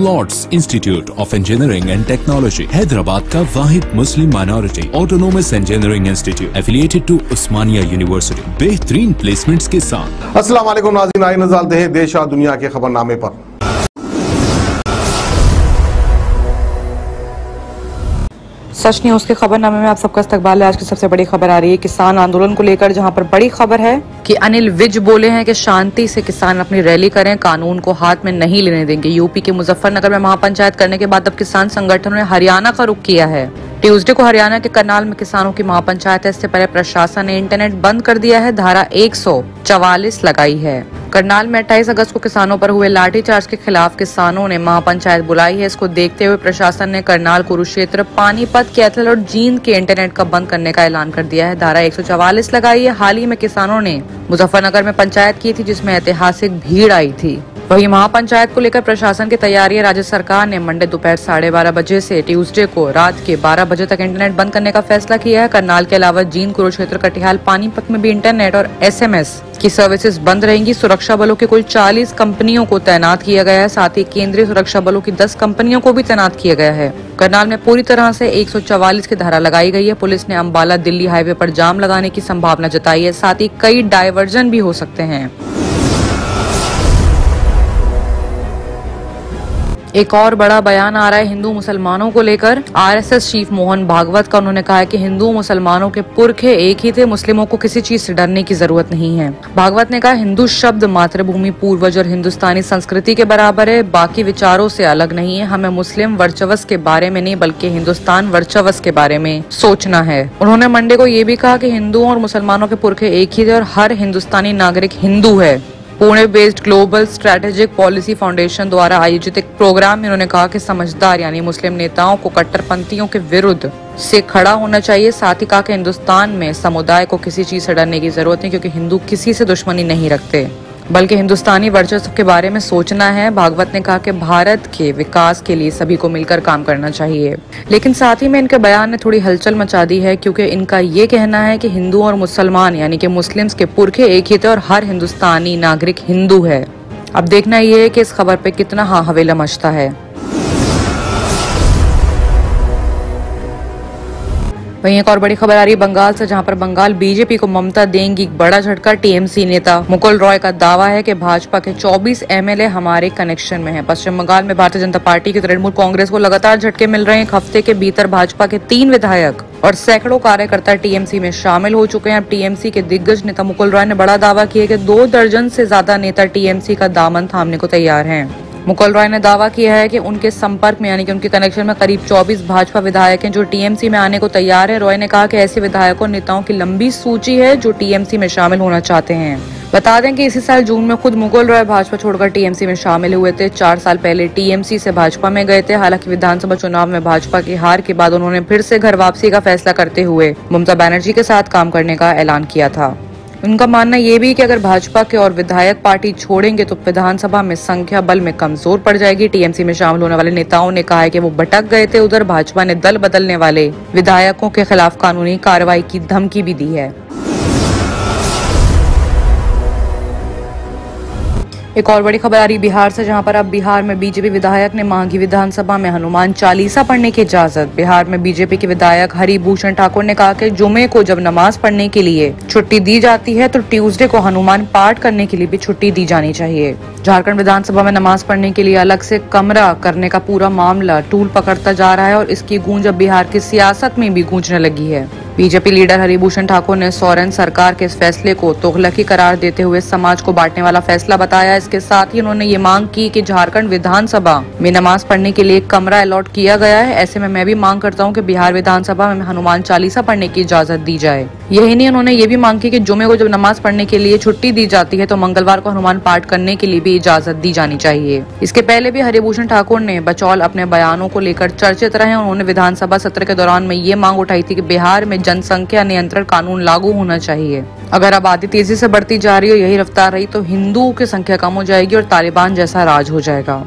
Lord's Institute of Engineering and Technology Hyderabad का वाहिद Muslim minority autonomous engineering institute affiliated to Osmania University बेहतरीन placements के साथ। अस्सलाम वालेकुम नाज़रीन, आइए नज़र डालते हैं देश और दुनिया के खबरनामे पर। सच न्यूज के खबरनामे में आप सबका इस्तकबाल है। आज की सबसे बड़ी खबर आ रही है किसान आंदोलन को लेकर, जहां पर बड़ी खबर है कि अनिल विज बोले हैं कि शांति से किसान अपनी रैली करें, कानून को हाथ में नहीं लेने देंगे। यूपी के मुजफ्फरनगर में महापंचायत करने के बाद अब किसान संगठनों ने हरियाणा का रुख किया है। ट्यूसडे को हरियाणा के करनाल में किसानों की महापंचायत है। इससे पहले प्रशासन ने इंटरनेट बंद कर दिया है, धारा 144 लगाई है। करनाल में 28 अगस्त को किसानों पर हुए लाठीचार्ज के खिलाफ किसानों ने महापंचायत बुलाई है। इसको देखते हुए प्रशासन ने करनाल, कुरुक्षेत्र, पानीपत, कैथल और जींद के इंटरनेट का बंद करने का ऐलान कर दिया है। धारा 144 लगाई है। हाल ही में किसानों ने मुजफ्फरनगर में पंचायत की थी, जिसमें ऐतिहासिक भीड़ आई थी। वहीं महापंचायत को लेकर प्रशासन की तैयारी है। राज्य सरकार ने मंडे दोपहर 12:30 बजे से ट्यूसडे को रात के 12 बजे तक इंटरनेट बंद करने का फैसला किया है। करनाल के अलावा जींद, कुरुक्षेत्र, कटिहार, पानीपत में भी इंटरनेट और SMS की सर्विसेज बंद रहेंगी। सुरक्षा बलों की कुल 40 कंपनियों को तैनात किया गया है। साथ ही केंद्रीय सुरक्षा बलों की 10 कंपनियों को भी तैनात किया गया है। करनाल में पूरी तरह से 144 की धारा लगाई गई है। पुलिस ने अंबाला दिल्ली हाईवे पर जाम लगाने की संभावना जताई है। साथ ही कई डायवर्जन भी हो सकते हैं। एक और बड़ा बयान आ रहा है हिंदू मुसलमानों को लेकर। RSS चीफ मोहन भागवत का। उन्होंने कहा है कि हिंदू मुसलमानों के पुरखे एक ही थे, मुस्लिमों को किसी चीज से डरने की जरूरत नहीं है। भागवत ने कहा, हिंदू शब्द मातृभूमि, पूर्वज और हिंदुस्तानी संस्कृति के बराबर है, बाकी विचारों से अलग नहीं है। हमें मुस्लिम वर्चस्व के बारे में नहीं बल्कि हिंदुस्तान वर्चस्व के बारे में सोचना है। उन्होंने मंडे को ये भी कहा कि हिंदुओं और मुसलमानों के पुरखे एक ही थे और हर हिंदुस्तानी नागरिक हिंदू है। Pune based global strategic policy foundation द्वारा आयोजित एक प्रोग्राम में उन्होंने कहा कि समझदार यानी मुस्लिम नेताओं को कट्टरपंथियों के विरुद्ध से खड़ा होना चाहिए। साथ ही कहा कि हिंदुस्तान में समुदाय को किसी चीज से डरने की जरूरत नहीं, क्योंकि हिंदू किसी से दुश्मनी नहीं रखते, बल्कि हिंदुस्तानी वर्चस्व के बारे में सोचना है। भागवत ने कहा कि भारत के विकास के लिए सभी को मिलकर काम करना चाहिए। लेकिन साथ ही में इनके बयान ने थोड़ी हलचल मचा दी है, क्योंकि इनका ये कहना है कि हिंदू और मुसलमान यानी कि मुस्लिम्स के पुरखे एक ही थे और हर हिंदुस्तानी नागरिक हिंदू है। अब देखना ये है कि इस खबर पे कितना हाँ हवेला मचता है। वहीं एक और बड़ी खबर आ रही है बंगाल से, जहां पर बंगाल बीजेपी को ममता देंगी बड़ा झटका। TMC नेता मुकुल रॉय का दावा है कि भाजपा के 24 MLA हमारे कनेक्शन में है। पश्चिम बंगाल में भारतीय जनता पार्टी की तृणमूल कांग्रेस को लगातार झटके मिल रहे हैं। एक हफ्ते के भीतर भाजपा के 3 विधायक और सैकड़ों कार्यकर्ता TMC में शामिल हो चुके हैं। अब TMC के दिग्गज नेता मुकुल रॉय ने बड़ा दावा किया कि 2 दर्जन से ज्यादा नेता TMC का दामन थामने को तैयार हैं। मुकुल रॉय ने दावा किया है कि उनके संपर्क में यानी कि उनके कनेक्शन में करीब 24 भाजपा विधायक हैं जो TMC में आने को तैयार है। रॉय ने कहा कि ऐसे विधायकों नेताओं की लंबी सूची है जो TMC में शामिल होना चाहते हैं। बता दें कि इसी साल जून में खुद मुकुल रॉय भाजपा छोड़कर TMC में शामिल हुए थे। 4 साल पहले TMC से भाजपा में गए थे। हालांकि विधानसभा चुनाव में भाजपा की हार के बाद उन्होंने फिर से घर वापसी का फैसला करते हुए ममता बनर्जी के साथ काम करने का ऐलान किया था। उनका मानना ये भी कि अगर भाजपा के और विधायक पार्टी छोड़ेंगे तो विधानसभा में संख्या बल में कमजोर पड़ जाएगी। TMC में शामिल होने वाले नेताओं ने कहा है कि वो भटक गए थे। उधर भाजपा ने दल बदलने वाले विधायकों के खिलाफ कानूनी कार्रवाई की धमकी भी दी है। एक और बड़ी खबर आ रही बिहार से, जहां पर अब बिहार में बीजेपी विधायक ने मांगी विधानसभा में हनुमान चालीसा पढ़ने की इजाजत। बिहार में बीजेपी के विधायक हरिभूषण ठाकुर ने कहा कि जुमे को जब नमाज पढ़ने के लिए छुट्टी दी जाती है तो ट्यूसडे को हनुमान पाठ करने के लिए भी छुट्टी दी जानी चाहिए। झारखंड विधानसभा में नमाज पढ़ने के लिए अलग से कमरा करने का पूरा मामला टूल पकड़ता जा रहा है और इसकी गूंज अब बिहार की सियासत में भी गूंजने लगी है। बीजेपी लीडर हरिभूषण ठाकुर ने सोरेन सरकार के इस फैसले को तुगलकी करार देते हुए समाज को बांटने वाला फैसला बताया। इसके साथ ही उन्होंने ये मांग की कि झारखंड विधानसभा में नमाज पढ़ने के लिए एक कमरा अलॉट किया गया है। ऐसे में मैं भी मांग करता हूं कि बिहार विधानसभा में हनुमान चालीसा पढ़ने की इजाजत दी जाए। यही नहीं, उन्होंने ये भी मांग की कि जुमे को जब नमाज पढ़ने के लिए छुट्टी दी जाती है तो मंगलवार को हनुमान पाठ करने के लिए भी इजाजत दी जानी चाहिए। इसके पहले भी हरिभूषण ठाकुर ने बचौल अपने बयानों को लेकर चर्चित रहे। उन्होंने विधानसभा सत्र के दौरान में ये मांग उठाई थी कि बिहार में जनसंख्या नियंत्रण कानून लागू होना चाहिए। अगर आबादी तेजी से बढ़ती जा रही हो, यही रफ्तार रही तो हिंदुओं की संख्या कम हो जाएगी और तालिबान जैसा राज हो जाएगा।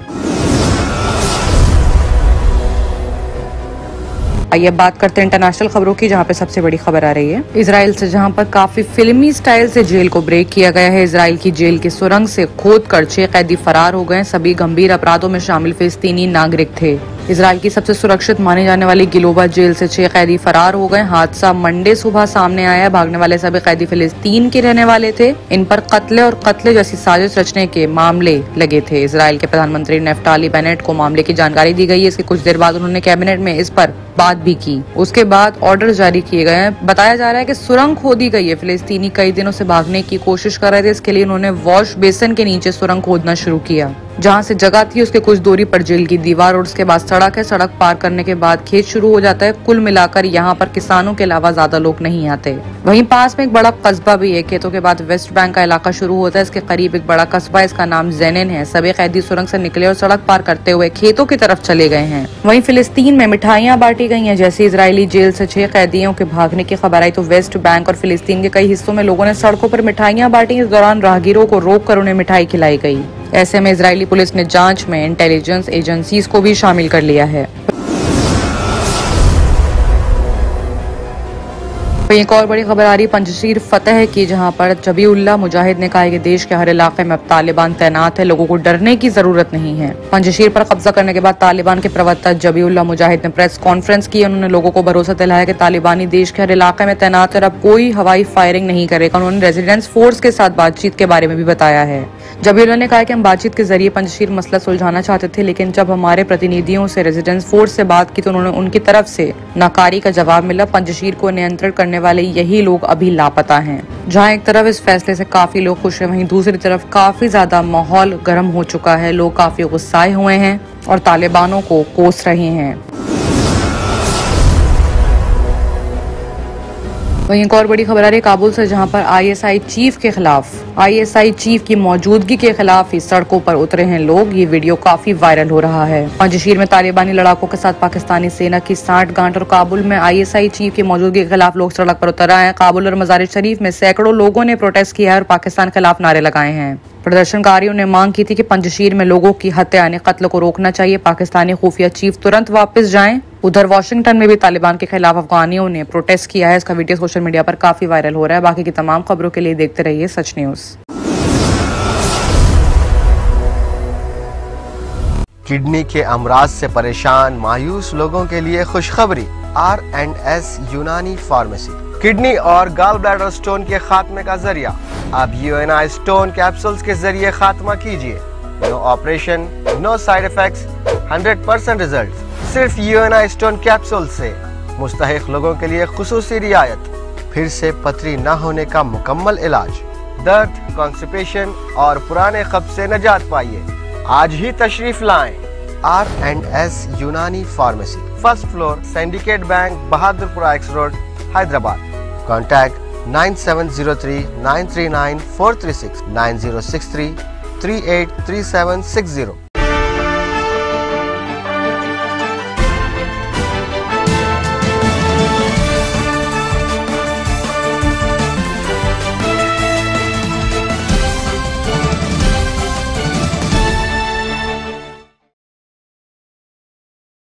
आइए बात करते हैं इंटरनेशनल खबरों की, जहाँ पे सबसे बड़ी खबर आ रही है इजराइल से, जहाँ पर काफी फिल्मी स्टाइल से जेल को ब्रेक किया गया है। इजराइल की जेल की सुरंग से खोदकर 6 कैदी फरार हो गए। सभी गंभीर अपराधों में शामिल फिलिस्तीनी नागरिक थे। इजराइल की सबसे सुरक्षित माने जाने वाली गिलोबा जेल से 6 कैदी फरार हो गए। हादसा मंडे सुबह सामने आया। भागने वाले सभी कैदी फिलिस्तीन के रहने वाले थे। इन पर कत्ल और कत्ल जैसी साजिश रचने के मामले लगे थे। इजराइल के प्रधानमंत्री नेफ्ताली बेनेट को मामले की जानकारी दी गई है। इसके कुछ देर बाद उन्होंने कैबिनेट में इस पर बात भी की। उसके बाद ऑर्डर जारी किए गए हैं। बताया जा रहा है कि सुरंग खोदी गई है। फिलिस्तीनी कई दिनों से भागने की कोशिश कर रहे थे। इसके लिए उन्होंने वॉश बेसिन के नीचे सुरंग खोदना शुरू किया। जहां से जगह थी उसके कुछ दूरी पर जेल की दीवार और उसके बाद सड़क है। सड़क पार करने के बाद खेत शुरू हो जाता है। कुल मिलाकर यहाँ पर किसानों के अलावा ज्यादा लोग नहीं आते। वहीं पास में एक बड़ा कस्बा भी है। खेतों के बाद वेस्ट बैंक का इलाका शुरू होता है। इसके करीब एक बड़ा कस्बा, इसका नाम जेनिन है। सभी कैदी सुरंग से निकले और सड़क पार करते हुए खेतों की तरफ चले गए हैं। वहीं फिलिस्तीन में मिठाइयां बांटी गई हैं। जैसे इजरायली जेल से 6 कैदियों के भागने की खबर आई तो वेस्ट बैंक और फिलिस्तीन के कई हिस्सों में लोगों ने सड़कों पर मिठाइयां बांटी। इस दौरान राहगीरों को रोककर उन्हें मिठाई खिलाई गई। ऐसे में इजरायली पुलिस ने जांच में इंटेलिजेंस एजेंसीज को भी शामिल कर लिया है। एक और बड़ी खबर आ रही पंजशीर फतेह की, जहां पर जबीउल्लाह मुजाहिद ने कहा है कि देश के हर इलाके में अब तालिबान तैनात है, लोगों को डरने की जरूरत नहीं है। पंजशीर पर कब्जा करने के बाद तालिबान के प्रवक्ता जबीउल्लाह मुजाहिद ने प्रेस कॉन्फ्रेंस की। उन्होंने लोगों को भरोसा दिलाया कि तालिबानी देश के हर इलाके में तैनात है और अब कोई हवाई फायरिंग नहीं करेगा। उन्होंने रेजिडेंस फोर्स के साथ बातचीत के बारे में भी बताया है। जबीउल्लाह ने कहा कि हम बातचीत के जरिए पंजशीर मसला सुलझाना चाहते थे, लेकिन जब हमारे प्रतिनिधियों से रेजिडेंस फोर्स से बात की तो उन्होंने उनकी तरफ से नाकारी का जवाब मिला। पंजशीर को नियंत्रण करने वाले यही लोग अभी लापता हैं। जहां एक तरफ इस फैसले से काफी लोग खुश हैं, वहीं दूसरी तरफ काफी ज्यादा माहौल गर्म हो चुका है। लोग काफी गुस्साए हुए हैं और तालिबानों को कोस रहे हैं। वहीं एक और बड़ी खबर आ रही है काबुल से, जहां पर आईएसआई चीफ की मौजूदगी के खिलाफ ही सड़कों पर उतरे हैं लोग। ये वीडियो काफी वायरल हो रहा है। पंजशीर में तालिबानी लड़ाकों के साथ पाकिस्तानी सेना की सांठगांठ और काबुल में आईएसआई चीफ की मौजूदगी के खिलाफ लोग सड़क पर उतर आए हैं। काबुल और मजार शरीफ में सैकड़ों लोगों ने प्रोटेस्ट किया है और पाकिस्तान के खिलाफ नारे लगाए हैं। प्रदर्शनकारियों ने मांग की थी कि पंजशीर में लोगों की हत्या यानी कत्ल को रोकना चाहिए। पाकिस्तानी खुफिया चीफ तुरंत वापस जाएं। उधर वाशिंगटन में भी तालिबान के खिलाफ अफगानियों ने प्रोटेस्ट किया है। इसका वीडियो सोशल मीडिया पर काफी वायरल हो रहा है। बाकी की तमाम खबरों के लिए देखते रहिए सच न्यूज। किडनी के अमराज से परेशान मायूस लोगों के लिए खुशखबरी। R&S यूनानी फार्मेसी किडनी और गॉल ब्लैडर स्टोन के खात्मे का जरिया। अब UNI स्टोन कैप्सूल्स के जरिए खात्मा कीजिए। No operation, no side effects, 100% result. सिर्फ UNI स्टोन कैप्सूल से मुस्तहिक लोगों के लिए खुसूसी रियायत। फिर से पथरी न होने का मुकम्मल इलाज। दर्द, कॉन्स्टिपेशन और पुराने कब्ज से निजात पाइए। आज ही तशरीफ लाएं। R&S यूनानी pharmacy, first floor, syndicate bank, Bahadurpura X road, Hyderabad. Contact 9703 939 436 9063 383760।